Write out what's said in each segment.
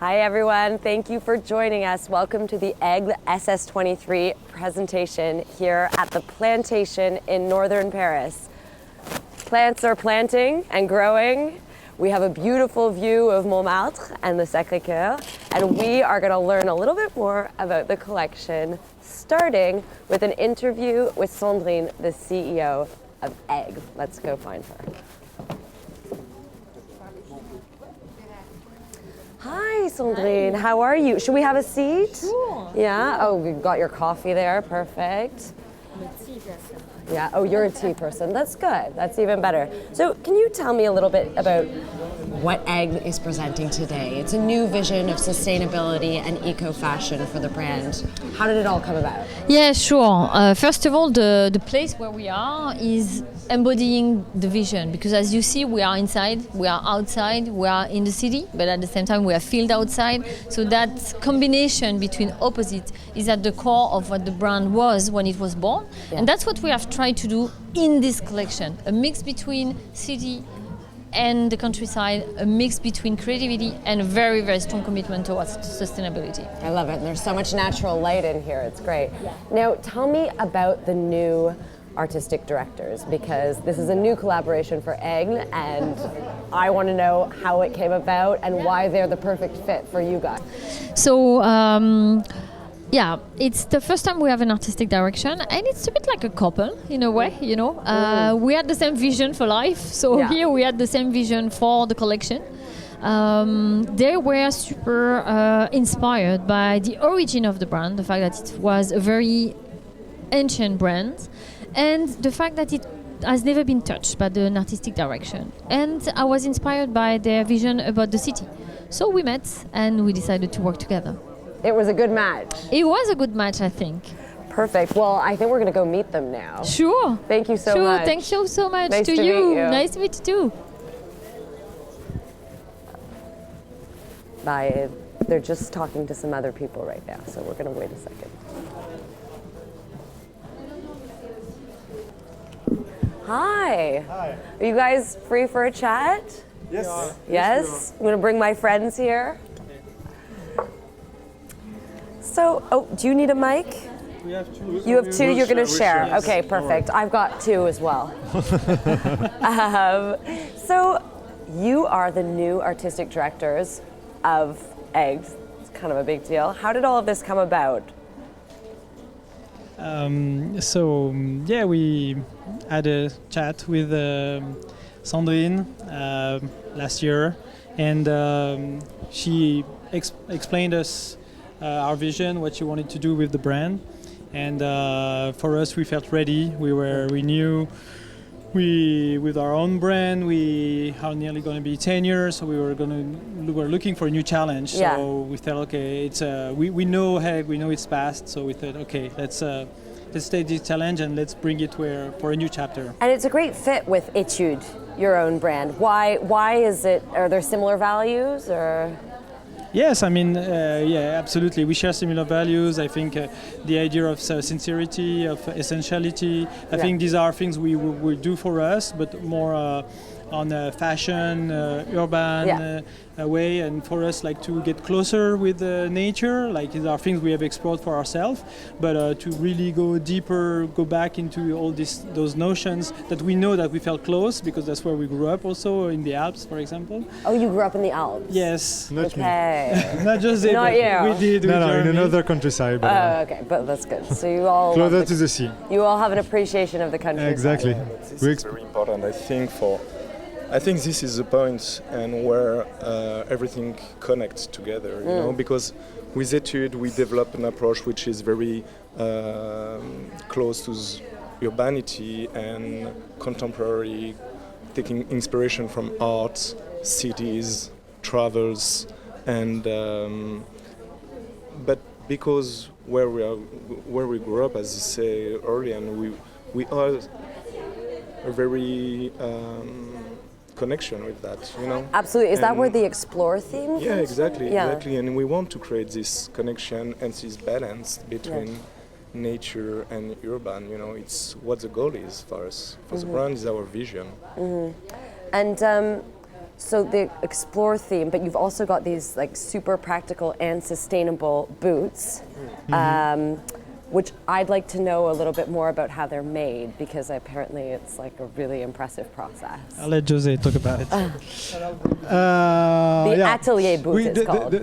Hi everyone, thank you for joining us. Welcome to the Aigle SS23 presentation here at the plantation in northern Paris. Plants are planting and growing. We have a beautiful view of Montmartre and the Sacré-Cœur, and we are going to learn a little bit more about the collection, starting with an interview with Sandrine, the CEO of Aigle. Let's go find her. Hi, Sandrine. Hi. How are you? Should we have a seat? Sure. Yeah? Oh, we got your coffee there. Perfect. Yeah. Oh, you're a tea person. That's good. That's even better. So can you tell me a little bit about what Aigle is presenting today? It's a new vision of sustainability and eco-fashion for the brand. How did it all come about? Yeah, sure. First of all, the place where we are is embodying the vision, because as you see, we are inside, we are outside, we are in the city, but at the same time we are field outside. So that combination between opposites is at the core of what the brand was when it was born. Yeah. And that's what we have tried to do in this collection, a mix between city and the countryside, a mix between creativity and a very, very strong commitment towards sustainability. I love it. There's so much natural light in here. It's great. Yeah. Now, tell me about the new artistic directors, because this is a new collaboration for Aigle, and I want to know how it came about and why they're the perfect fit for you guys. So, yeah, it's the first time we have an artistic direction, and it's a bit like a couple in a way, you know. We had the same vision for life, so here we had the same vision for the collection. They were super inspired by the origin of the brand, the fact that it was a very ancient brand, and the fact that it has never been touched by an artistic direction. And I was inspired by their vision about the city. So we met and we decided to work together. It was a good match. It was a good match, I think. Perfect. Well, I think we're going to go meet them now. Sure. Thank you so much. Sure, thank you so much nice to you. Meet you. Nice to meet you too. Bye. They're just talking to some other people right now, so we're going to wait a second. Hi. Hi. Are you guys free for a chat? Yes. Yes? I'm going to bring my friends here. So, do you need a mic? We have two. You have two, you're going to share. Yes. Okay, perfect. I've got two as well. So, you are the new artistic directors of Aigle. It's kind of a big deal. How did all of this come about? We had a chat with Sandrine last year, and she explained us our vision, what she wanted to do with the brand, and for us, we felt ready. We knew with our own brand, we are nearly going to be 10 years, so we were looking for a new challenge. Yeah. So we thought, okay, it's we know Aigle, we know it's past, so we thought, okay, let's take this challenge and let's bring it for a new chapter. And it's a great fit with Etude, your own brand. Why is it? Are there similar values or? Yes, I mean, yeah, absolutely. We share similar values. I think the idea of sincerity, of essentiality, I think these are things we do for us, but more on a fashion, urban way, and for us, like to get closer with nature. Like these are things we have explored for ourselves, but to really go deeper, go back into all those notions that we know that we felt close, because that's where we grew up, also in the Alps, for example. Oh, you grew up in the Alps? Yes. Not me. Not just it. Not you. We did. No, in another countryside. But, okay, but that's good. So you all closer to the sea. You all have an appreciation of the country. Exactly. This is very important, I think this is the point and where everything connects together, you know, because with Etude we develop an approach which is very close to urbanity and contemporary, taking inspiration from art, cities, travels, and but because where we grew up, as you say earlier, and we are a very connection with that, you know. Absolutely. Is that where the explore theme? Yeah, exactly, Yeah. exactly. And we want to create this connection and this balance between nature and urban. You know, it's what the goal is for us. For the brand is our vision. And So the explore theme, but you've also got these like super practical and sustainable boots, which I'd like to know a little bit more about how they're made, because apparently it's like a really impressive process. I'll let Jose talk about it. The atelier boot it's called.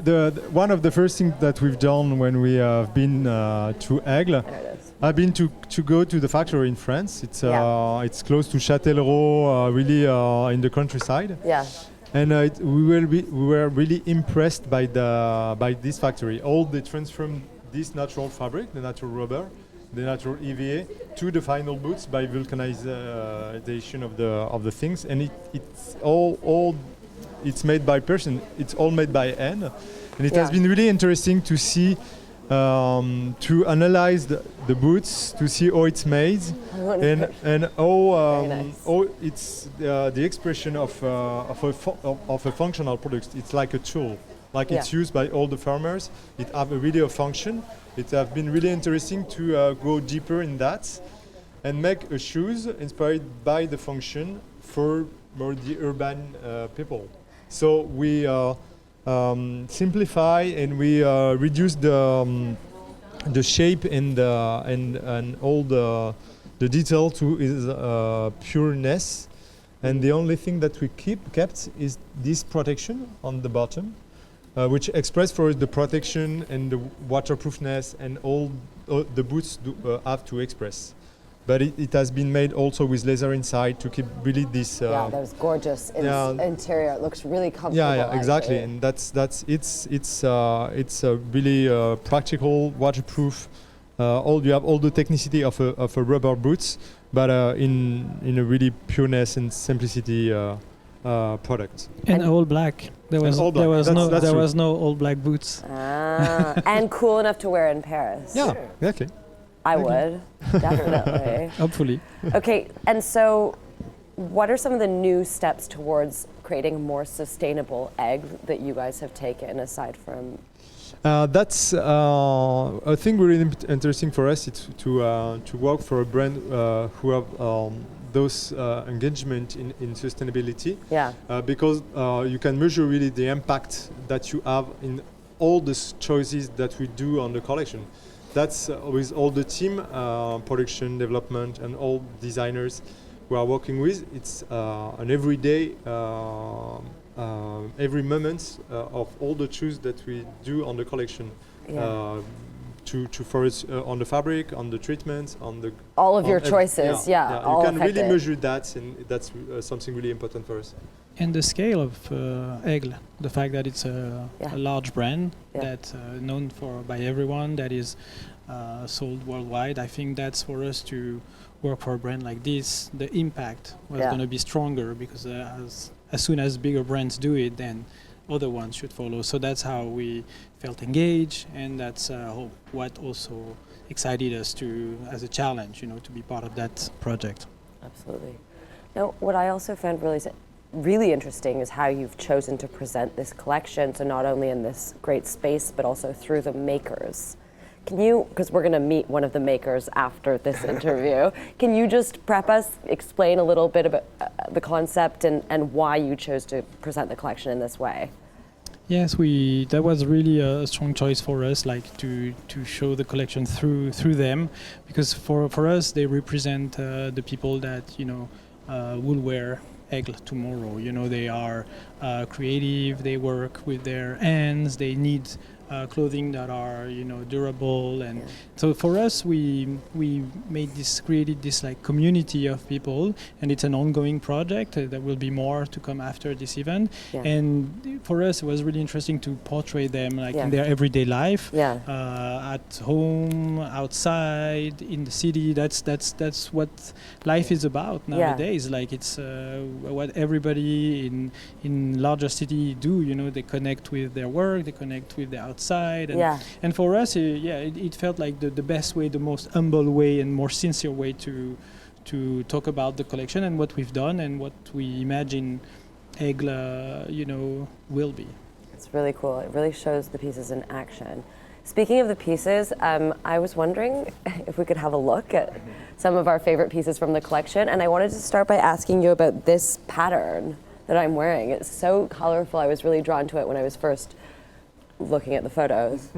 One of the first things that we've done when we have been to Aigle, I've been to go to the factory in France. It's close to Châtellerault, really in the countryside. Yeah. And we were really impressed by this factory. All they transformed this natural fabric, the natural rubber, the natural EVA, to the final boots by vulcanization of the things, and it's all it's made by person. It's all made by hand, and it has been really interesting to see, to analyze the boots, to see how it's made, and how it's the expression of a functional product. It's like a tool. It's used by all the farmers. It have really a function. It has been really interesting to go deeper in that and make a shoes inspired by the function for more the urban people. So we simplify and we reduce the shape and all the detail to is pureness. And the only thing that we kept is this protection on the bottom. Which express for us the protection and the waterproofness and all the boots have to express. But it has been made also with leather inside to keep really this. That was gorgeous interior. It looks really comfortable. Yeah, exactly, and it's a really practical, waterproof. You have all the technicity of a rubber boots, but in a really pureness and simplicity product. And all black. There was no all black boots. And cool enough to wear in Paris. Yeah, exactly. I would, definitely. Hopefully. Okay, and so what are some of the new steps towards creating a more sustainable egg that you guys have taken, aside from? That's a thing really interesting for us. It's to work for a brand who have those engagement in sustainability. Yeah. Because you can measure really the impact that you have in all the choices that we do on the collection. That's with all the team, production, development, and all designers we are working with. It's an everyday, every moment of all the choices that we do on the collection. Yeah. To for us on the fabric, on the treatments, on the all of your choices, you can really measure that, and that's something really important for us. And the scale of Aigle, the fact that it's a large brand that's known by everyone, that is sold worldwide. I think that's for us to work for a brand like this. The impact was going to be stronger, because as soon as bigger brands do it, then other ones should follow. So that's how we felt engaged, and that's what also excited us as a challenge, to be part of that project. Absolutely. Now, what I also found really interesting is how you've chosen to present this collection, so not only in this great space, but also through the makers. Can you, because we're going to meet one of the makers after this interview, can you just prep us, explain a little bit about the concept and why you chose to present the collection in this way? Yes, that was really a strong choice for us, to show the collection through them, because for us they represent the people that will wear Aigle tomorrow. They are creative, they work with their hands, they need clothing that are durable, and so for us we created this community of people, and it's an ongoing project. There will be more to come after this event, and for us it was really interesting to portray them in their everyday life, at home, outside, in the city. That's what life is about nowadays. It's what everybody in larger city do. They connect with their work, they connect with the outside. And for us, it felt like the best way, the most humble way, and more sincere way to talk about the collection and what we've done and what we imagine Aigle, will be. It's really cool. It really shows the pieces in action. Speaking of the pieces, I was wondering if we could have a look at some of our favorite pieces from the collection, and I wanted to start by asking you about this pattern that I'm wearing. It's so colorful. I was really drawn to it when I was first looking at the photos.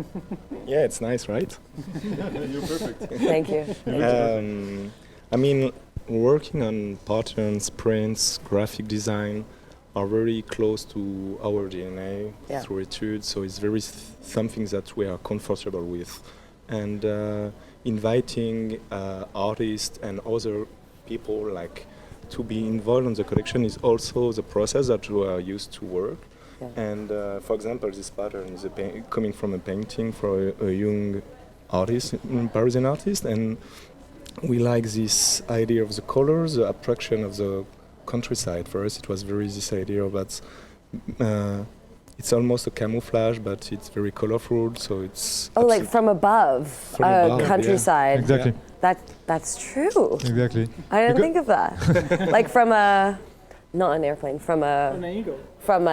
Yeah, it's nice, right? You're perfect. Thank you. I mean, working on patterns, prints, graphic design are very close to our DNA through etudes, so it's very something that we are comfortable with. And inviting artists and other people like to be involved in the collection is also the process that we are used to work. Yeah. And for example, this pattern is coming from a painting for a young artist, Parisian artist, and we like this idea of the colors, the abstraction of the countryside. For us, it was very this idea that it's almost a camouflage, but it's very colorful. So it's like from above, countryside. Yeah. Exactly. That's true. Exactly. I didn't think of that. Like from not an airplane, from a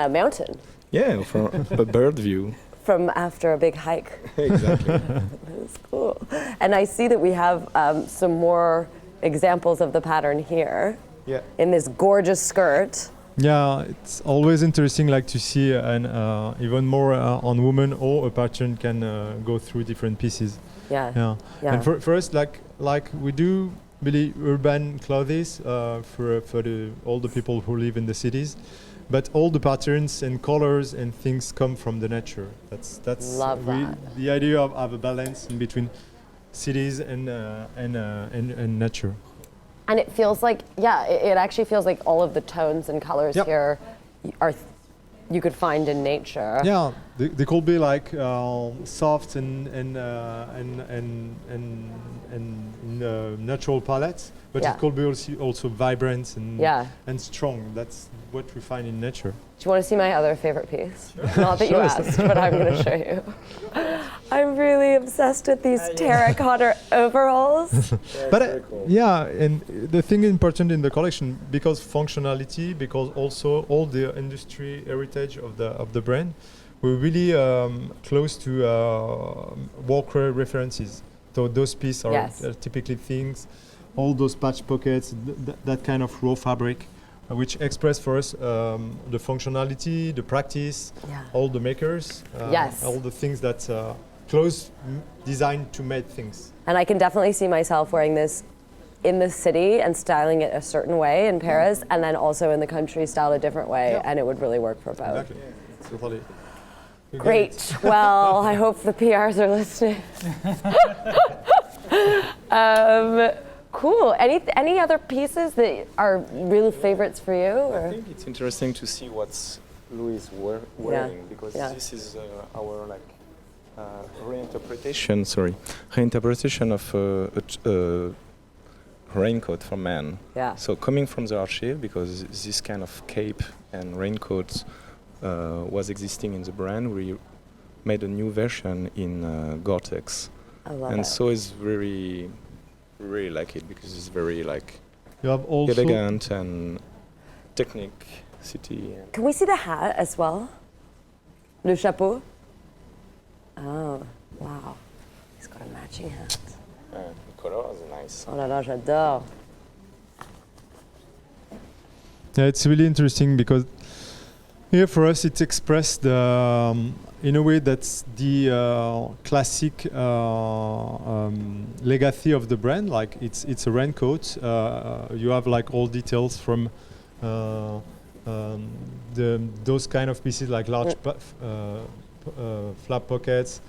mountain. Yeah, from a bird view. From after a big hike. Exactly. That's cool. And I see that we have some more examples of the pattern here. Yeah. In this gorgeous skirt. Yeah, it's always interesting, like to see, and even more on women, or a pattern can go through different pieces. Yeah. And for us, like we do really urban clothes for all the people who live in the cities, but all the patterns and colors and things come from the nature. That's Love that. The idea of a balance in between cities and nature. And it feels like, it actually feels like all of the tones and colors here are you could find in nature. Yeah, they could be like soft and natural palettes, but it could be also vibrant and strong. That's what we find in nature. Do you want to see my other favorite piece? Not that you asked, but I'm going to show you. I'm really obsessed with these terracotta overalls. But cool. And the thing important in the collection, because functionality, because also all the industry heritage of the brand, we're really close to workwear references. So those pieces are typically things, all those patch pockets, that kind of raw fabric, which express for us the functionality, the practice, all the makers, all the things that clothes designed to make things. And I can definitely see myself wearing this in the city and styling it a certain way in Paris, and then also in the country styled a different way, and it would really work for both. Exactly. Totally. Great. Well, I hope the PRs are listening. Cool. Any other pieces that are real favorites for you? Or? I think it's interesting to see what Louis is wearing, because this is our reinterpretation of a raincoat for men. Yeah. So coming from the archive, because this kind of cape and raincoat was existing in the brand, we made a new version in Gore-Tex. I love and it. so it's really like it, because it's very you have also elegant and technique city. Can we see the hat as well? Le chapeau? Oh, wow. He's got a matching hat. The color is nice. Oh là là, j'adore. Yeah, it's really interesting because here for us it's expressed in a way that's the classic legacy of the brand. Like it's a raincoat. You have like all details from those kind of pieces, like large flap pockets,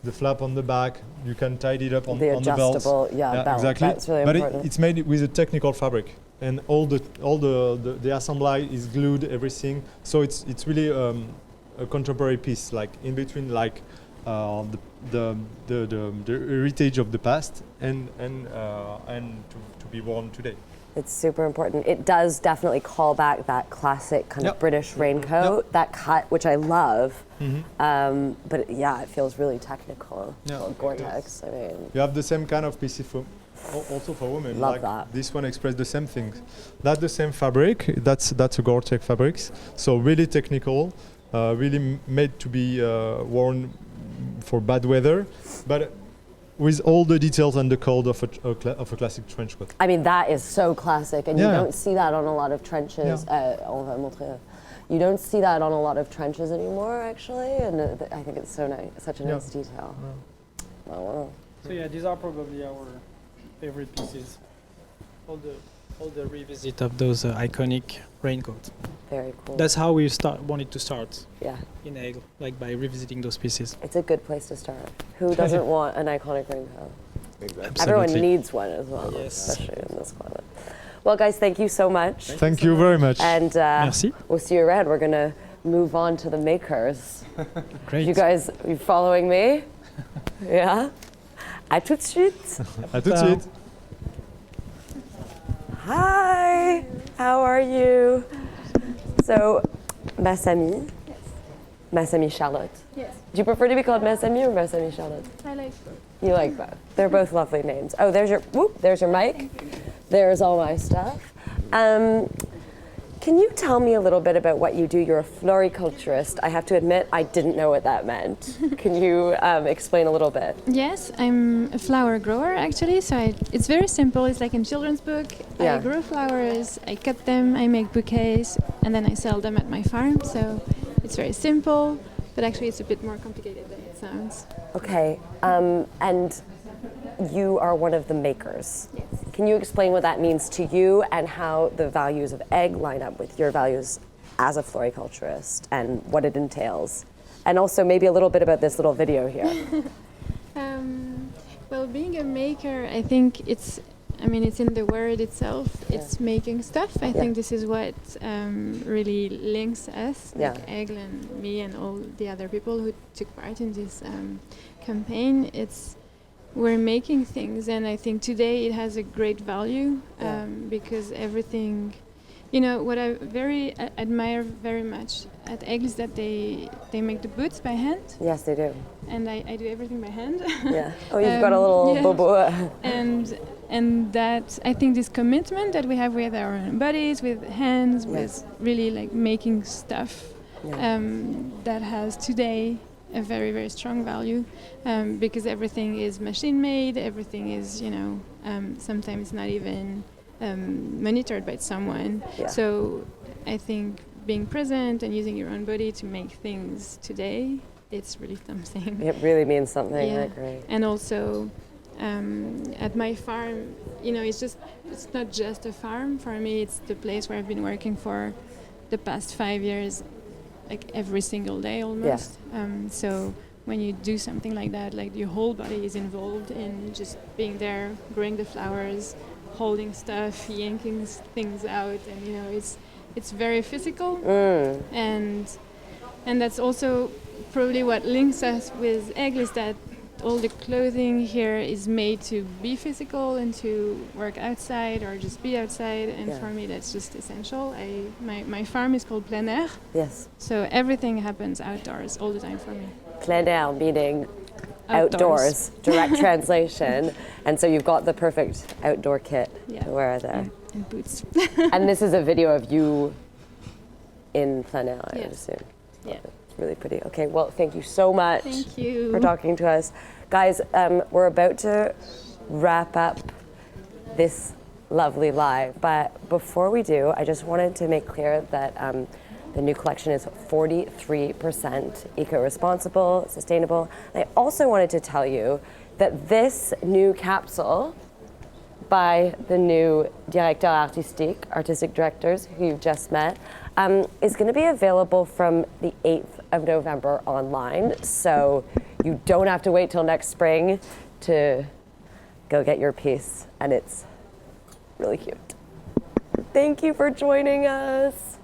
the flap on the back. You can tidy it up on the belt. The adjustable, belt. Exactly. That's really but important. it's made with a technical fabric, and all the assembly is glued, everything. So it's really a contemporary piece, like in between, like the heritage of the past and to be worn today. It's super important. It does definitely call back that classic kind of British raincoat, that cut, which I love. But it feels really technical. Gore-Tex. I mean, you have the same kind of pieces also for women. Love like that. This one expresses the same things. That's the same fabric. That's a Gore-Tex fabrics. So really technical, really made to be worn for bad weather, but with all the details and the code of a classic trench coat. I mean, that is so classic, and you don't see that on a lot of trenches. On va montrer. You don't see that on a lot of trenches anymore, actually, and I think it's so nice, such a nice detail. Yeah. Wow. So yeah, these are probably our favorite pieces. All the revisit of those iconic raincoats. Very cool. That's how we wanted to start Yeah. in Aigle, like by revisiting those pieces. It's a good place to start. Who doesn't want an iconic raincoat? Exactly. Everyone needs one as well, Yes. especially in this climate. Well, guys, thank you so much. Thank you very much. And Merci. we'll see you around. We're going to move on to the makers. Great. You guys, you following me? Yeah? À tout de suite. À tout de suite. Hi, how are you? So, Massami. Yes. Massami Charlotte. Yes. Do you prefer to be called Massami or Massami Charlotte? I like both. You like both. They're both lovely names. Oh, there's your mic. There's all my stuff. Can you tell me a little bit about what you do? You're a floriculturist. I have to admit, I didn't know what that meant. Can you explain a little bit? Yes, I'm a flower grower actually. So it's very simple. It's like in children's book. Yeah. I grow flowers, I cut them, I make bouquets, and then I sell them at my farm. So it's very simple, but actually it's a bit more complicated than it sounds. Okay, and you are one of the makers. Yes. Can you explain what that means to you and how the values of egg line up with your values as a floriculturist and what it entails? And also maybe a little bit about this little video here. Well, being a maker, I think it's in the word itself. It's making stuff. I think this is what really links us, like Aigle and me and all the other people who took part in this campaign. We're making things, and I think today it has a great value because everything, what I admire very much at Aigle is that they make the boots by hand. Yes, they do. And I do everything by hand. Yeah. Oh, you've got a little bobo. And that I think this commitment that we have with our own bodies, with hands, with really like making stuff that has today a very, very strong value because everything is machine made, everything is, sometimes not even monitored by someone. Yeah. So I think being present and using your own body to make things today, it's really something. It really means something, I agree. And also at my farm, it's not just a farm. For me, it's the place where I've been working for the past 5 years, like every single day almost. So when you do something like that, like your whole body is involved in just being there, growing the flowers, holding stuff, yanking things out, and it's very physical. And that's also probably what links us with Aigle is that all the clothing here is made to be physical and to work outside or just be outside, and for me that's just essential. My farm is called plein air. Yes. So everything happens outdoors all the time for me. Plein air meaning outdoors, direct translation. And so you've got the perfect outdoor kit to wear there. And boots. And this is a video of you in plein air, I would assume. Yeah. It's really pretty. Okay, well, thank you so much for talking to us. Guys, we're about to wrap up this lovely live, but before we do, I just wanted to make clear that the new collection is 43% eco-responsible, sustainable. I also wanted to tell you that this new capsule by the new artistic directors who you've just met, is going to be available from the 8th of November online. So you don't have to wait till next spring to go get your piece, and it's really cute. Thank you for joining us.